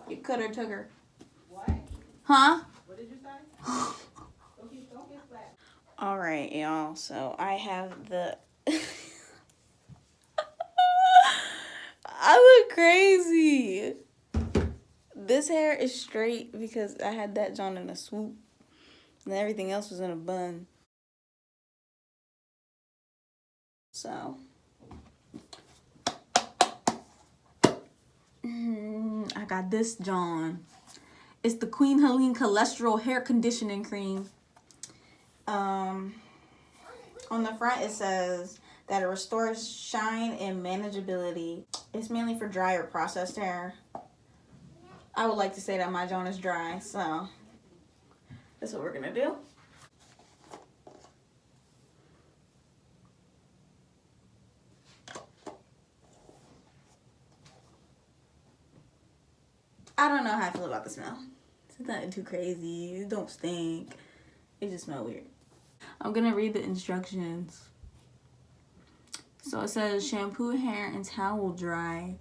You could have took her. What? Huh? What did you say? Don't get slapped. All right, y'all. So I have the. I look crazy. This hair is straight because I had that John in a swoop, and everything else was in a bun. So. I got this John. It's the Queen Helene Cholesterol Hair Conditioning Cream. On the front it says that it restores shine and manageability. It's mainly for dry or processed hair. I would like to say that my John is dry, so that's what we're gonna do. I don't know how I feel about the smell. It's nothing too crazy. It don't stink. It just smells weird. I'm gonna read the instructions. So it says shampoo hair and towel dry.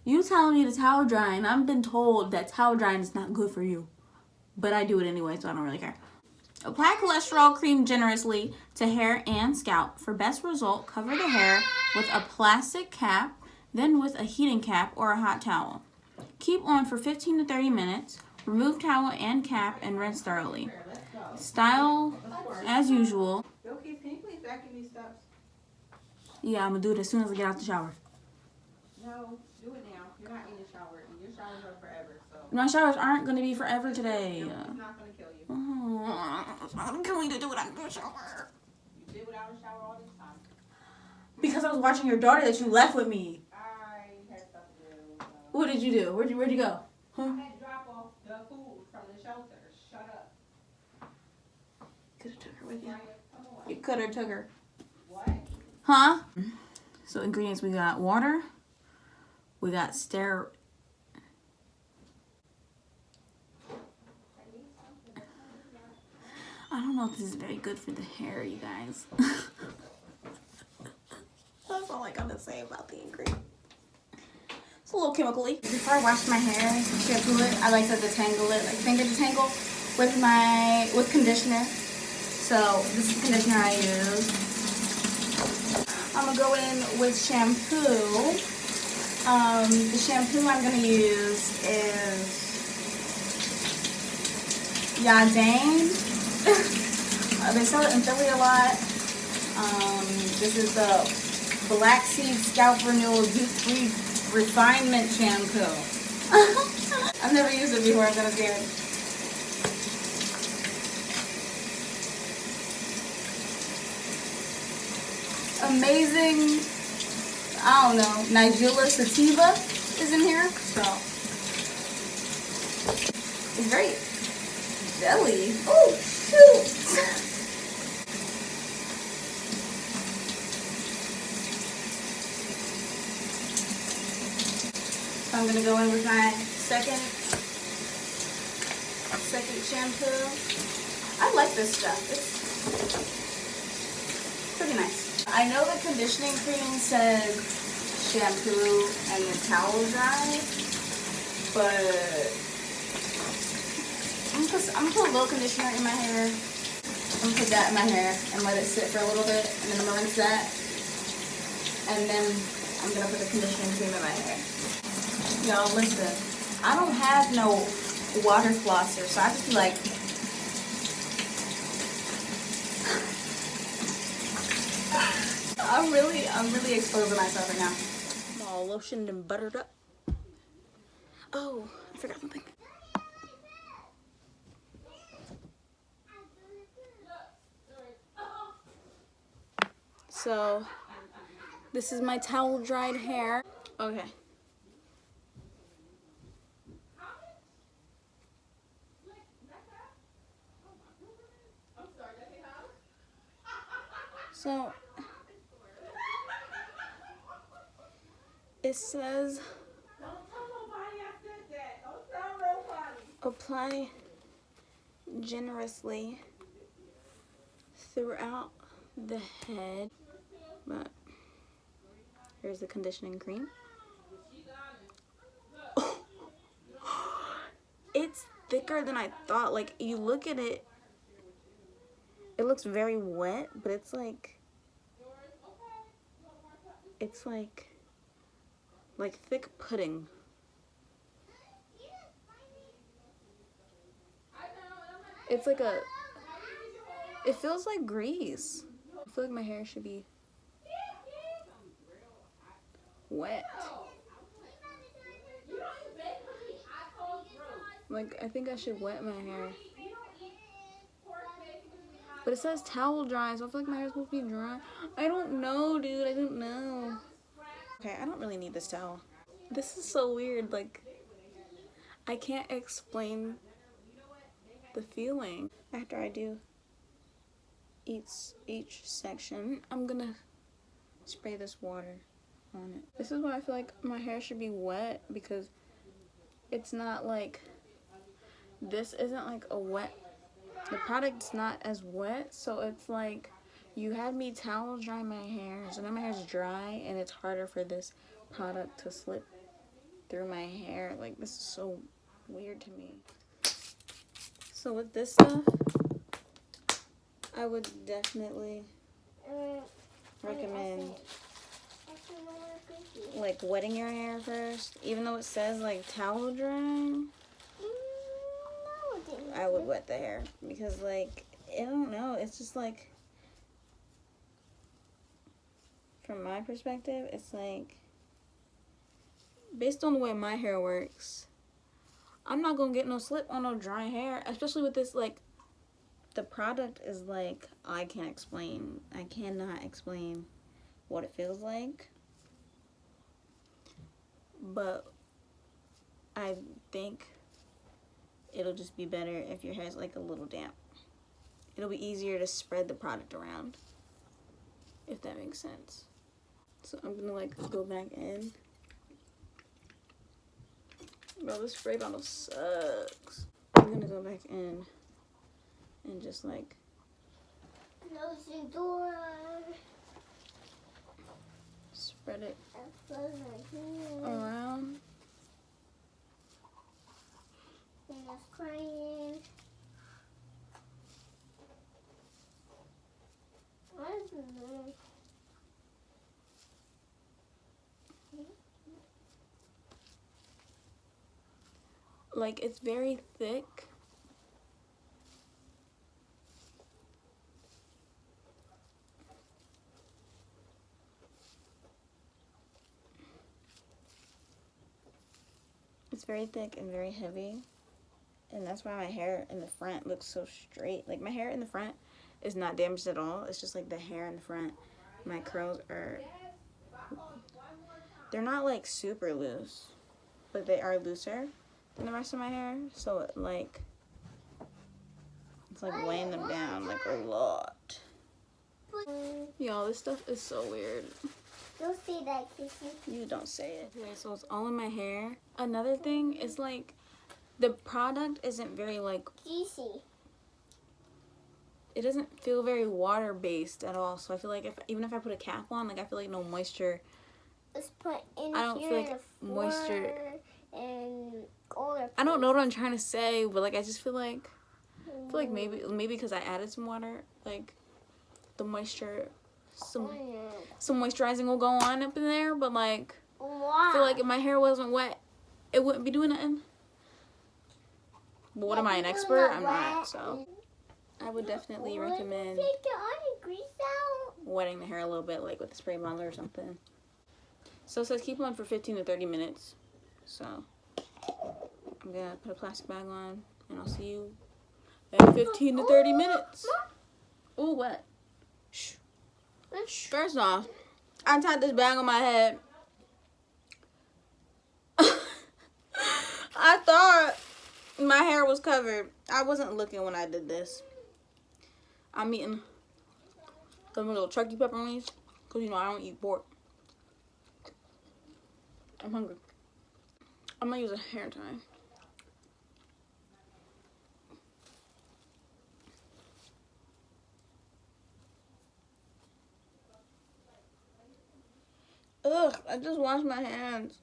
You telling me to towel dry, and I've been told that towel drying is not good for you. But I do it anyway, so I don't really care. Apply cholesterol cream generously to hair and scalp. For best result, cover the hair with a plastic cap, then with a heating cap or a hot towel. Keep on for 15 to 30 minutes. Remove towel and cap and rinse thoroughly. Style as usual. Yo, Keith, can you please vacuum these steps? Yeah, I'm gonna do it as soon as I get out the shower. No, do it now. You're not in the shower, and your showers are forever, so. My showers aren't gonna be forever today. It's not gonna kill you. It's not gonna kill me to do it after the shower. You did without a shower all this time. Because I was watching your daughter that you left with me. I had stuff to do. So. What did you do? Where'd you go? Huh? I had to drop off the food from the shelter. Shut up. Could have took her with you. Come on. You could have took her. What? Huh? So ingredients, we got water. We got I don't know if this is very good for the hair, you guys. That's all I gotta say about the ingredient. It's a little chemically. Before I wash my hair, shampoo it, I like to detangle it, like finger detangle with conditioner. So this is the conditioner I use. I'm gonna go in with shampoo. The shampoo I'm gonna use is Yadane. They sell it in Philly a lot. This is the Black Seed Scalp Renewal Deep Free Refinement Shampoo. I've never used it before, I'm gonna see it. Amazing, I don't know, Nigella sativa is in here, so it's very jelly. Oh shoot! So I'm gonna go in with my second shampoo. I like this stuff. It's pretty nice. I know the conditioning cream says shampoo and the towel dry, but I'm gonna put a little conditioner in my hair. I'm gonna put that in my hair and let it sit for a little bit, and then I'm gonna rinse that, and then I'm gonna put the conditioning cream in my hair. Y'all listen, I don't have no water flosser, so I just be like, I'm really exposing myself right now. I'm all lotioned and buttered up. Oh, I forgot something. So, this is my towel dried hair. Okay. So, it says apply generously throughout the head, but here's the conditioning cream. thicker than I thought. Like, you look at it, it looks very wet, but it's like thick pudding. It's like it feels like grease. I feel like my hair should be wet. Like, I think I should wet my hair. But it says towel dry, so I feel like my hair's supposed to be dry. I don't know, dude. I don't know. Okay, I don't really need this towel. This is so weird. Like, I can't explain the feeling. After I do each section, I'm gonna spray this water on it. This is why I feel like my hair should be wet, because it's not like, this isn't like a wet, the product's not as wet, so it's like you had me towel dry my hair, so now my hair's dry and it's harder for this product to slip through my hair. Like, this is so weird to me. So with this stuff, I would definitely recommend like wetting your hair first. Even though it says like towel drying, I would wet the hair, because like, I don't know, it's just like, from my perspective, it's like, based on the way my hair works, I'm not gonna get no slip on no dry hair, especially with this. Like, the product is like, I cannot explain what it feels like, but I think it'll just be better if your hair's like a little damp. It'll be easier to spread the product around, if that makes sense. So I'm gonna like go back in. Bro, this spray bottle sucks. I'm gonna go back in and just like close the door. Spread it Close my hair. around. And it's crying. I don't know. Like, it's very thick. It's very thick and very heavy. And that's why my hair in the front looks so straight. Like, my hair in the front is not damaged at all. It's just like the hair in the front. My curls are, they're not like super loose, but they are looser than the rest of my hair. So it like, it's like weighing them down like a lot. Y'all, this stuff is so weird. Don't say that, Kissy. You don't say it. Okay, so it's all in my hair. Another thing is like, the product isn't very like, Juicy. it doesn't feel very water based at all. So I feel like even if I put a cap on, like, I feel like no moisture. Let's put in I don't here feel like the moisture. and all the. I don't know what I'm trying to say, but like, I just feel like maybe because I added some water, like the moisture, some moisturizing will go on up in there. But like, I feel like if my hair wasn't wet, it wouldn't be doing nothing. But what, am I, an expert? I'm not. So I would definitely recommend Take the other grease out. wetting the hair a little bit, like with a spray bottle or something. So it says keep on for 15 to 30 minutes. So I'm gonna put a plastic bag on, and I'll see you in 15 to 30 minutes. Oh, what? Shh. First off, I tied this bag on my head. I thought my hair was covered. I wasn't looking when I did this. I'm eating some little turkey pepperonis, because, you know, I don't eat pork. I'm hungry. I'm gonna use a hair tie. Ugh, I just washed my hands.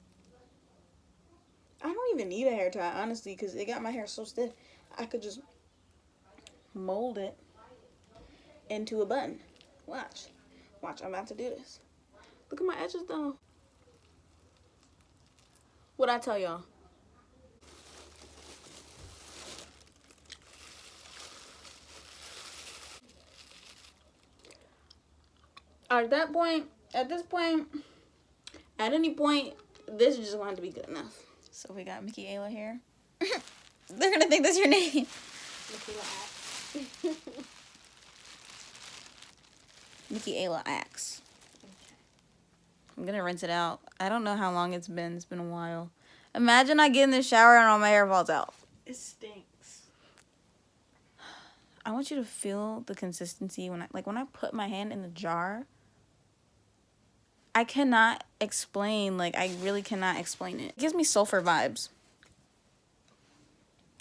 I don't even need a hair tie, honestly, because it got my hair so stiff. I could just mold it into a bun. Watch. Watch, I'm about to do this. Look at my edges, though. What'd I tell y'all? At this point, at any point, this just wanted to be good enough. So we got Mickey Ayla here. They're gonna think that's your name. Mickey Ayla Axe. I'm gonna rinse it out. I don't know how long it's been. It's been a while. Imagine I get in the shower and all my hair falls out. It stinks. I want you to feel the consistency when I put my hand in the jar. I cannot explain, I really cannot explain it. It gives me sulfur vibes.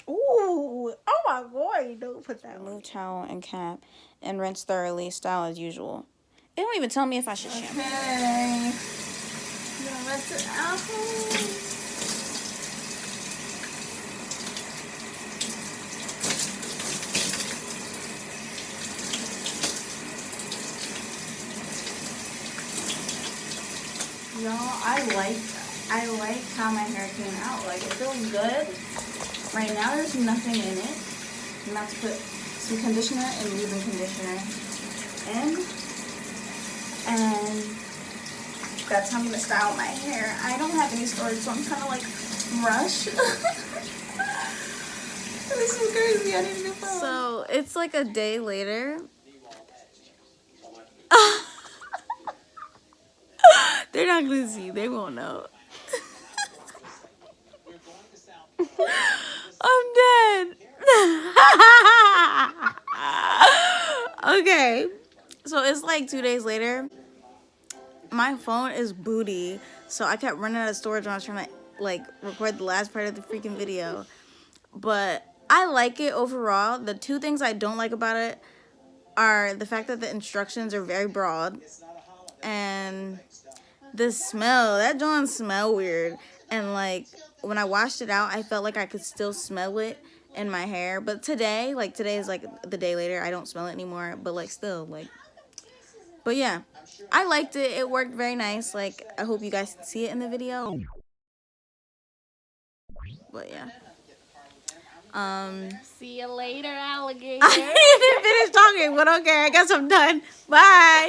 Ooh, oh my god, don't put that Remove towel and cap and rinse thoroughly, style as usual. It don't even tell me if I should shampoo. Okay. Gonna rinse it out. Y'all, I like how my hair came out. Like, it feels good. Right now, there's nothing in it. I'm about to put some conditioner and leave-in conditioner in. And that's how I'm gonna style my hair. I don't have any storage, so I'm kind of like rushed. This is crazy. I need a new phone. So it's like a day later. They're not gonna see. They won't know. I'm dead. Okay. So it's like 2 days later. My phone is booty. So I kept running out of storage when I was trying to record the last part of the freaking video. But I like it overall. The two things I don't like about it are the fact that the instructions are very broad. And the smell. That joint smell weird. And when I washed it out, I felt like I could still smell it in my hair. But today is the day later. I don't smell it anymore. But still. But yeah. I liked it. It worked very nice. I hope you guys can see it in the video. But yeah. See you later, alligator. I didn't finish talking, but okay, I guess I'm done. Bye.